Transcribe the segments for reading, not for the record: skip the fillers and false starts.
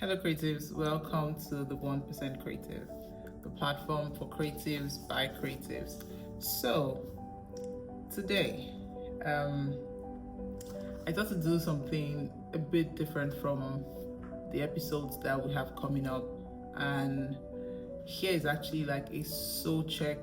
Hello creatives, welcome to the 1% Creative, the platform for creatives by creatives. So today, I thought to do something a bit different from the episodes that we have coming up, and here is actually like a soul check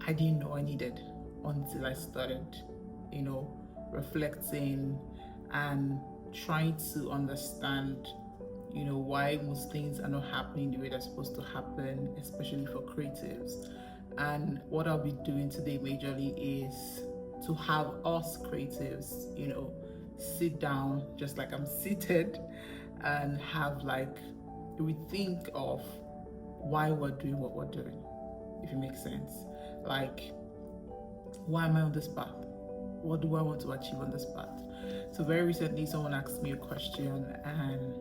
I didn't know I needed until I started, reflecting and trying to understand why most things are not happening the way they're supposed to happen, especially for creatives. And what I'll be doing today majorly is to have us creatives, sit down just like I'm seated and have like a rethink of why we're doing what we're doing, if it makes sense. Like, why am I on this path? What do I want to achieve on this path? So very recently someone asked me a question, and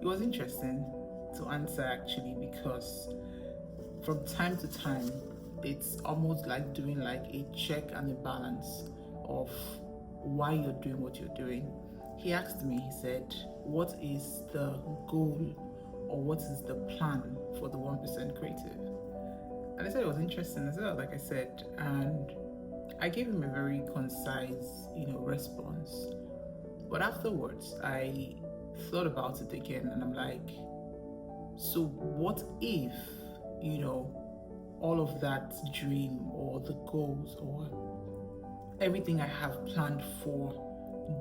it was interesting to answer actually, because from time to time it's almost like doing like a check and a balance of why you're doing what you're doing. He asked me, he said, what is the goal or what is the plan for the 1% Creative? And I said it was interesting as well, like I said, and I gave him a very concise, response. But afterwards I thought about it again, and I'm like, so what if, all of that dream or the goals or everything I have planned for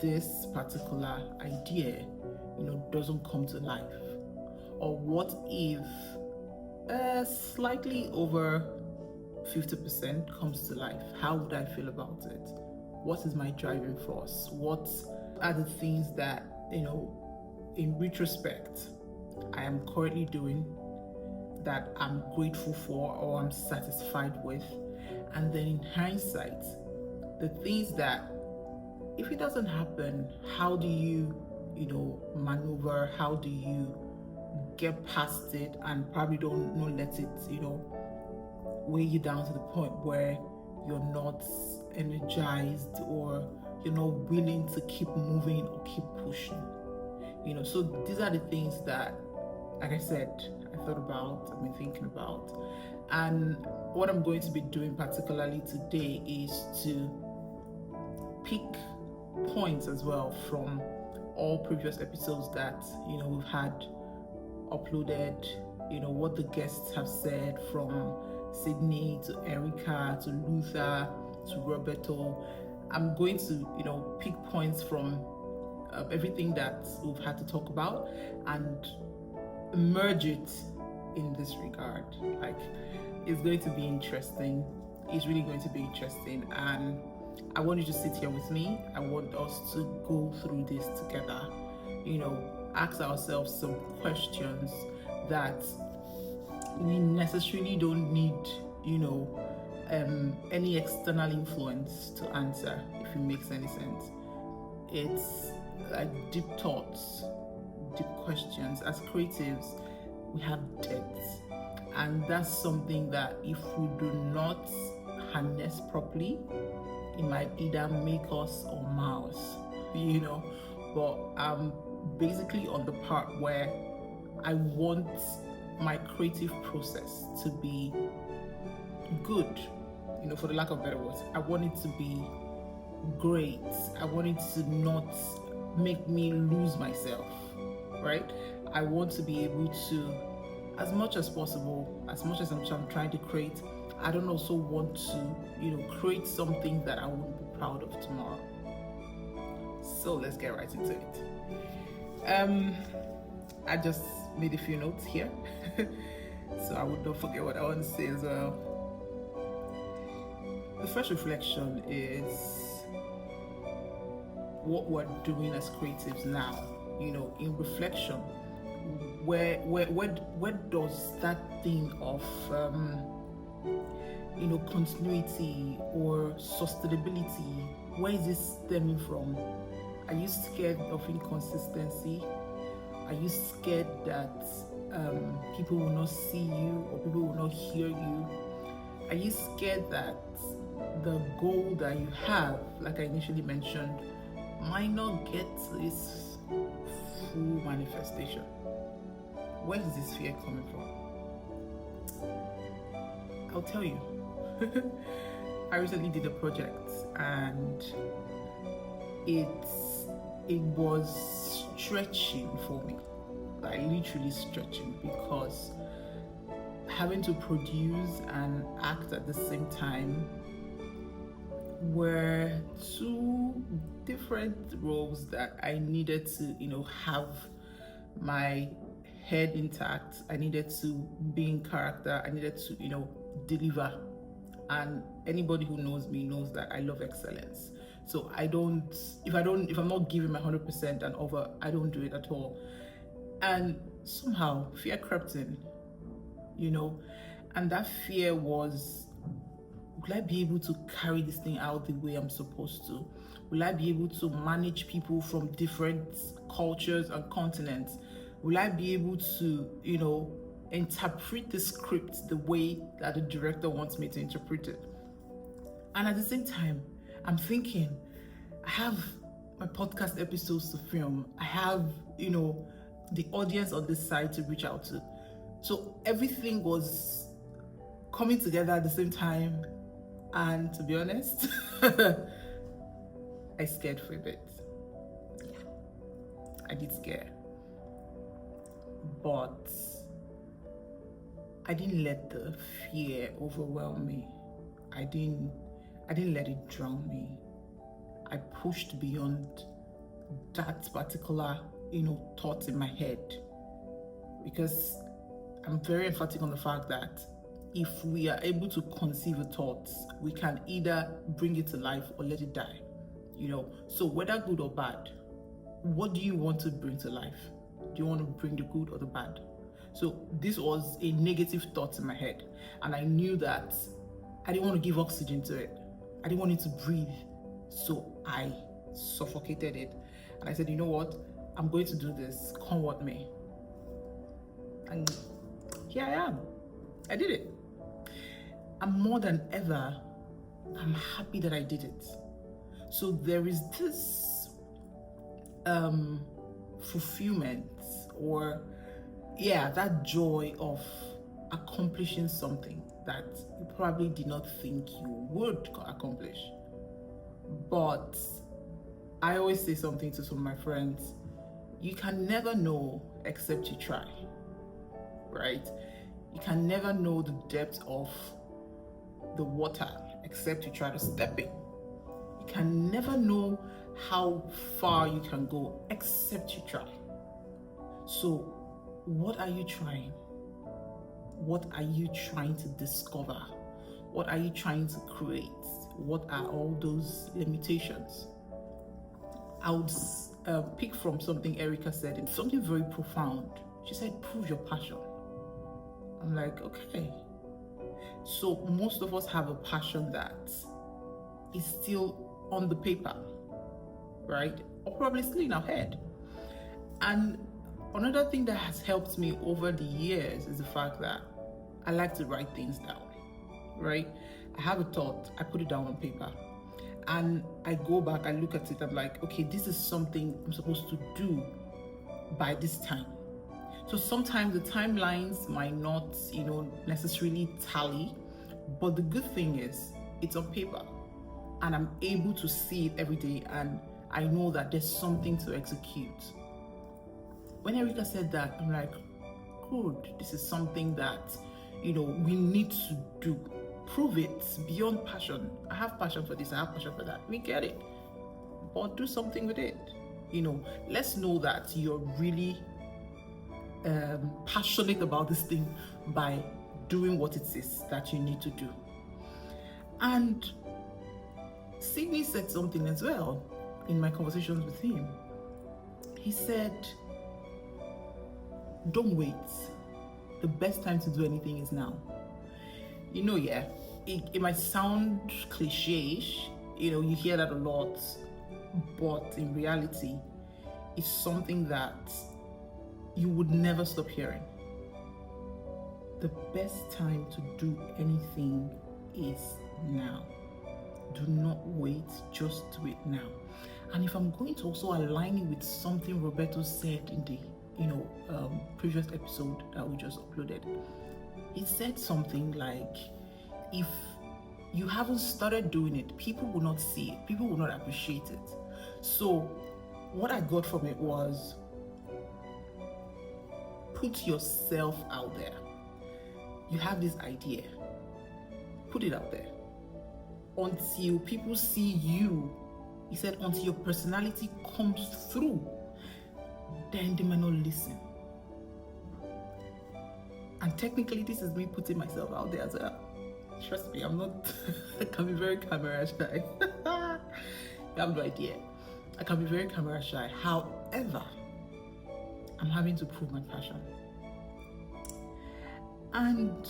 this particular idea, doesn't come to life? Or what if slightly over 50% comes to life? How would I feel about it? What is my driving force? What are the things that, in retrospect, I am currently doing that I'm grateful for or I'm satisfied with? And then in hindsight, the things that, if it doesn't happen, how do you, maneuver? How do you get past it and probably don't let it, weigh you down to the point where you're not energized or you're not willing to keep moving or keep pushing? So these are the things that, like I said, I thought about, I've been thinking about. And what I'm going to be doing particularly today is to pick points as well from all previous episodes that, we've had uploaded, what the guests have said, from Sydney to Erica to Luther to Roberto. I'm going to, pick points from everything that we've had to talk about and merge it in this regard. Like, it's going to be interesting. It's really going to be interesting, and I want you to sit here with me. I want us to go through this together, ask ourselves some questions that we necessarily don't need, any external influence to answer, if it makes any sense. It's like deep thoughts, deep questions. As creatives, we have depth, and that's something that if we do not harness properly, it might either make us or mar us, but I'm basically on the part where I want my creative process to be good, for the lack of better words. I want it to be great. I want it to not make me lose myself, right? I want to be able to, as much as possible, as much as I'm trying to create, I don't also want to, create something that I won't be proud of tomorrow. So let's get right into it. I just made a few notes here so I would not forget what I want to say as well. The first reflection is what we're doing as creatives now. In reflection, where does that thing of continuity or sustainability, where is this stemming from? Are you scared of inconsistency? Are you scared that people will not see you or people will not hear you? Are you scared that the goal that you have, like I initially mentioned, might not get to its full manifestation. Where is this fear coming from? I'll tell you. I recently did a project and it was stretching for me, like literally stretching, because having to produce and act at the same time were two different roles that I needed to, have my head intact. I needed to be in character. I needed to, deliver. And anybody who knows me knows that I love excellence. So if I'm not giving my 100% and over, I don't do it at all. And somehow fear crept in, and that fear was, will I be able to carry this thing out the way I'm supposed to? Will I be able to manage people from different cultures and continents? Will I be able to, interpret the script the way that the director wants me to interpret it? And at the same time, I'm thinking, I have my podcast episodes to film. I have, the audience on this side to reach out to. So everything was coming together at the same time. And to be honest, I scared for a bit. Yeah, I did scare. But I didn't let the fear overwhelm me. I didn't let it drown me. I pushed beyond that particular, thought in my head, because I'm very emphatic on the fact that if we are able to conceive a thought, we can either bring it to life or let it die. So whether good or bad, what do you want to bring to life? Do you want to bring the good or the bad? So this was a negative thought in my head, and I knew that I didn't want to give oxygen to it. I didn't want it to breathe. So I suffocated it. And I said, you know what? I'm going to do this, come what may. And here I am. I did it. And more than ever, I'm happy that I did it. So there is this fulfillment, or that joy of accomplishing something that you probably did not think you would accomplish. But I always say something to some of my friends: you can never know except you try, right? You can never know the depth of the water except you try to step in. You can never know how far you can go except you try. So what are you trying? What are you trying to discover? What are you trying to create? What are all those limitations? I would pick from something Erica said, and something very profound. She said, prove your passion. I'm like, okay. So most of us have a passion that is still on the paper, right? Or probably still in our head. And another thing that has helped me over the years is the fact that I like to write things down, right? I have a thought, I put it down on paper, and I go back, I look at it, I'm like, okay, this is something I'm supposed to do by this time. So sometimes the timelines might not, necessarily tally, but the good thing is it's on paper and I'm able to see it every day, and I know that there's something to execute. When Erica said that, I'm like, good, this is something that, we need to do. Prove it beyond passion. I have passion for this, I have passion for that. We get it. But do something with it. Let's know that you're really passionate about this thing by doing what it is that you need to do. And Sydney said something as well in my conversations with him. He said, don't wait. The best time to do anything is now. It might sound cliche-ish, you hear that a lot, but in reality, it's something that you would never stop hearing. The best time to do anything is now. Do not wait, just do it now. And if I'm going to also align it with something Roberto said in the previous episode that we just uploaded, he said something like, if you haven't started doing it, people will not see it, people will not appreciate it. So what I got from it was, put yourself out there. You have this idea, put it out there until people see you. He said, until your personality comes through, then they might not listen. And technically, this is me putting myself out there as well. Trust me, I'm not, I can be very camera shy. You have no idea. I can be very camera shy. However, I'm having to prove my passion. And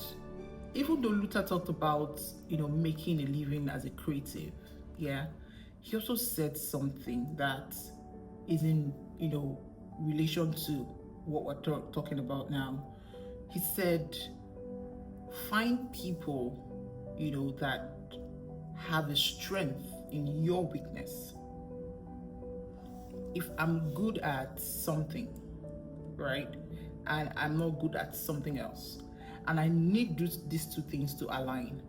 even though Luther talked about, making a living as a creative, he also said something that is in, relation to what we're talking about now. He said, find people, that have a strength in your weakness. If I'm good at something, right, and I'm not good at something else, and I need these two things to align,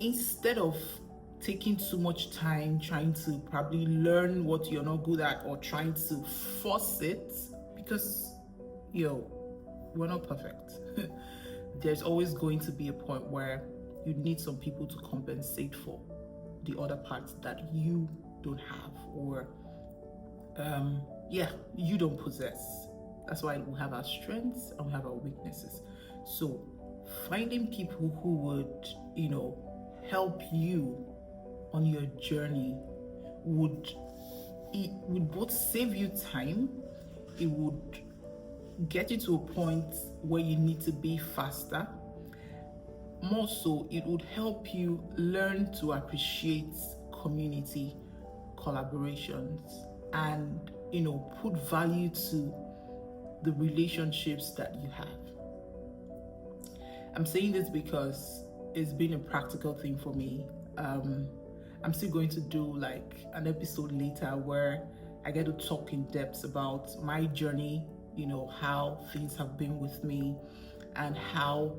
instead of taking too much time trying to probably learn what you're not good at or trying to force it, because we're not perfect. There's always going to be a point where you need some people to compensate for the other parts that you don't have, or you don't possess. That's why we have our strengths and we have our weaknesses. So finding people who would help you on your journey would both save you time, it would get you to a point where you need to be faster. More so, it would help you learn to appreciate community collaborations and put value to the relationships that you have. I'm saying this because it's been a practical thing for me. I'm still going to do like an episode later where I get to talk in depth about my journey, how things have been with me and how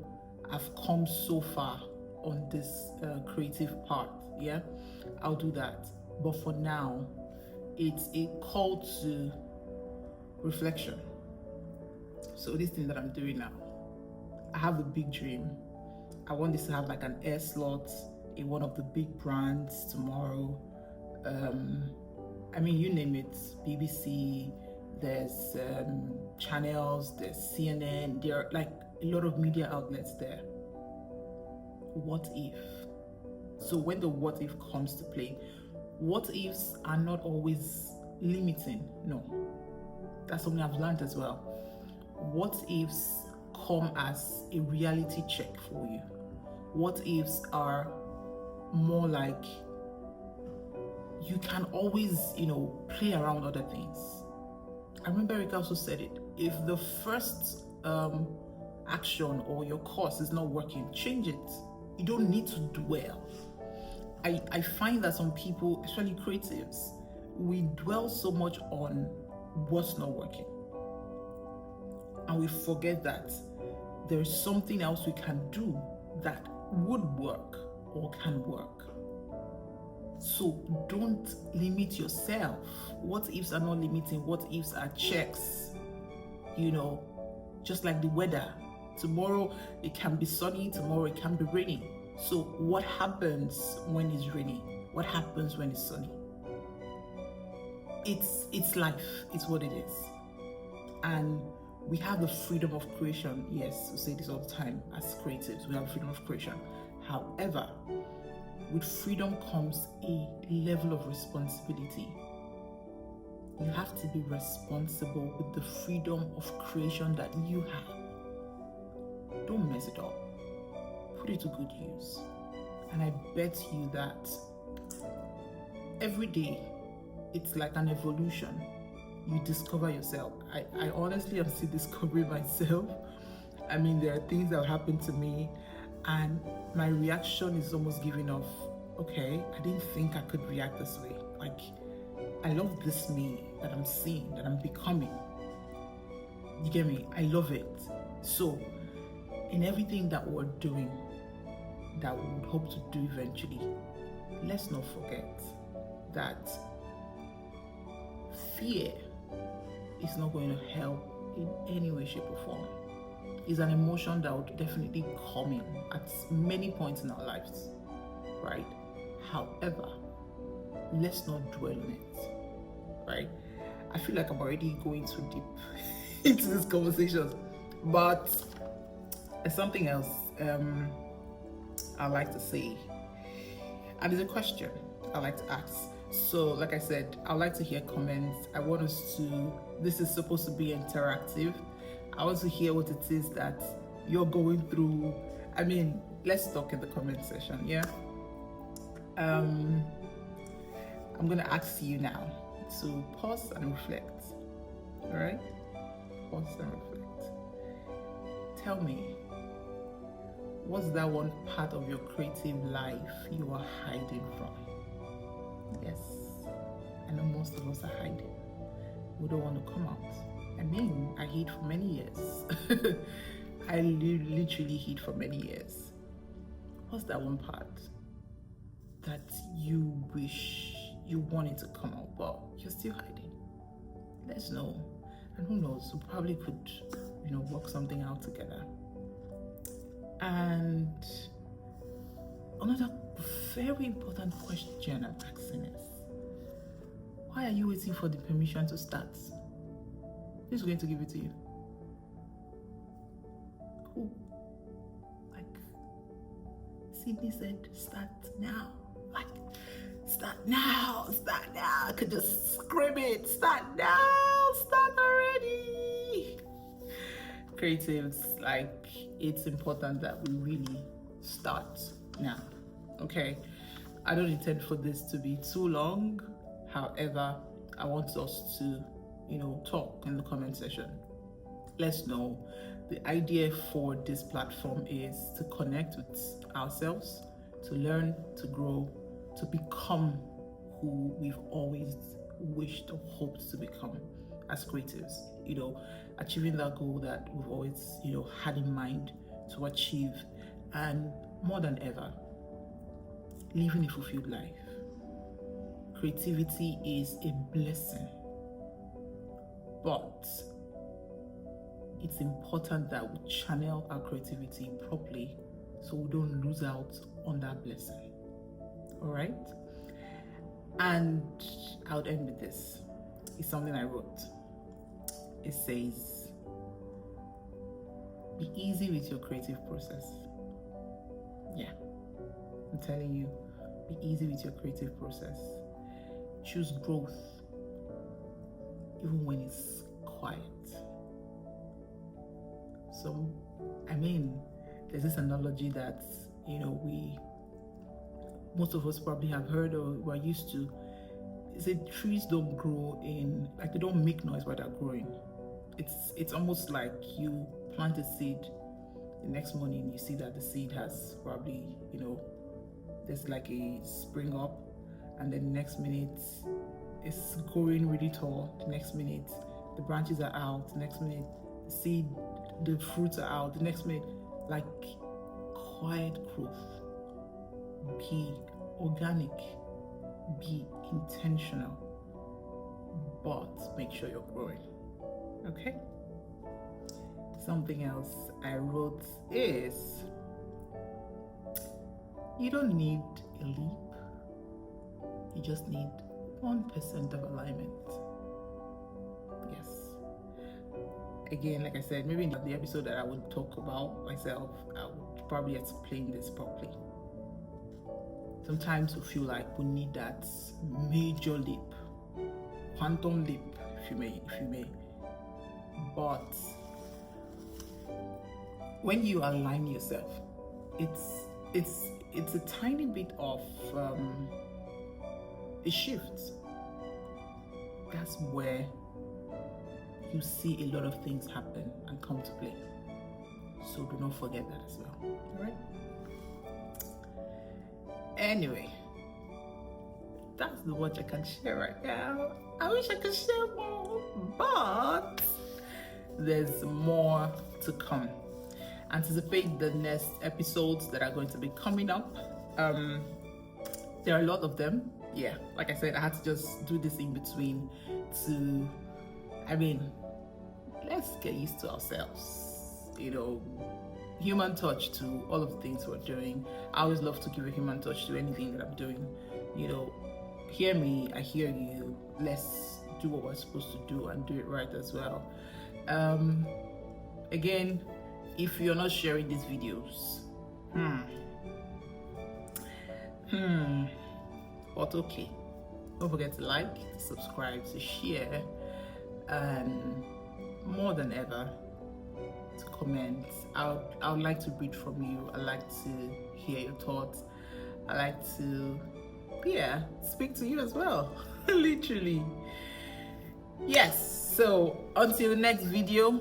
I've come so far on this creative part. I'll do that. But for now, it's a call to reflection. So this thing that I'm doing now, I have a big dream. I want this to have like an air slot in one of the big brands tomorrow. You name it, BBC, there's channels, there's CNN, there are like a lot of media outlets there. What if? So when the what if comes to play, what ifs are not always limiting. No, that's something I've learned as well. What ifs come as a reality check for you. What ifs are more like you can always, play around other things. I remember Eric also said it. If the first action or your course is not working, change it. You don't need to dwell. I find that some people, especially creatives, we dwell so much on what's not working. And we forget that there is something else we can do that would work or can work. So don't limit yourself. What ifs are not limiting, what ifs are checks. Just like the weather. Tomorrow it can be sunny, tomorrow it can be raining. So what happens when it's raining? What happens when it's sunny? It's life, it's what it is. And we have the freedom of creation. Yes, we say this all the time as creatives, we have freedom of creation. However, with freedom comes a level of responsibility. You have to be responsible with the freedom of creation that you have. Don't mess it up. Put it to good use. And I bet you that every day it's like an evolution. You discover yourself. I honestly am still discovering myself. There are things that happen to me and my reaction is almost giving off, okay, I didn't think I could react this way. Like, I love this me that I'm seeing, that I'm becoming. You get me? I love it. So in everything that we're doing, that we would hope to do eventually, let's not forget that fear is not going to help in any way, shape, or form. It's an emotion that would definitely come in at many points in our lives, right? However, let's not dwell on it, right? I feel like I'm already going too deep into this conversation, but there's something else I like to say, and it's a question I like to ask. So, like I said, I'd like to hear comments. I want us to, this is supposed to be interactive. I want to hear what it is that you're going through. I mean, let's talk in the comment section, yeah? I'm gonna ask you now to pause and reflect, all right? Pause and reflect. Tell me, what's that one part of your creative life you are hiding from? Yes, I know most of us are hiding. We don't want to come out. I mean, I hid for many years. I literally hid for many years. What's that one part that you wish you wanted to come out, but you're still hiding? Let's know. And who knows, we probably could, work something out together. And another very important question I'm asking is, why are you waiting for the permission to start? Who's going to give it to you? Who? Like, Sydney said, start now. Like, start now, start now. I could just scream it, start now, start already. Creatives, like, it's important that we really start now, okay? I don't intend for this to be too long. However, I want us to, talk in the comment section. Let's know. The idea for this platform is to connect with ourselves, to learn, to grow, to become who we've always wished or hoped to become as creatives. Achieving that goal that we've always, had in mind to achieve, and more than ever, living a fulfilled life. Creativity is a blessing, but it's important that we channel our creativity properly so we don't lose out on that blessing. All right? And I would end with this. It's something I wrote. It says, be easy with your creative process. Yeah, I'm telling you, be easy with your creative process. Choose growth, even when it's quiet. So, there's this analogy that, most of us probably have heard or we're used to. Is that trees don't grow they don't make noise while they're growing. It's almost like you plant a seed, the next morning you see that the seed has probably, there's like a spring up, and then the next minute it's growing really tall, the next minute the branches are out, the next minute the fruits are out, the next minute, like quiet growth. Be organic, be intentional, but make sure you're growing. Okay? Something else I wrote is, you don't need a leap, you just need 1% of alignment. Yes. Again, like I said, maybe in the episode that I would talk about myself, I would probably explain this properly. Sometimes we feel like we need that major leap, quantum leap, if you may. But when you align yourself, it's a tiny bit of a shift. That's where you see a lot of things happen and come to play. So do not forget that as well. All right? Anyway, that's the much I can share right now. I wish I could share more, but there's more to come. Anticipate the next episodes that are going to be coming up. There are a lot of them. Yeah, like I said, I had to just do this in between to, let's get used to ourselves, human touch to all of the things we're doing. I always love to give a human touch to anything that I'm doing. Hear me, I hear you. Let's do what we're supposed to do and do it right as well. Again, if you're not sharing these videos, but okay, don't forget to like, to subscribe, to share, and more than ever, to comment. I would like to read from you. I like to hear your thoughts. I like to speak to you as well. Literally. Yes, so until the next video,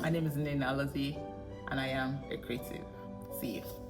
my name is Nina Alazi, and I am a creative. See you.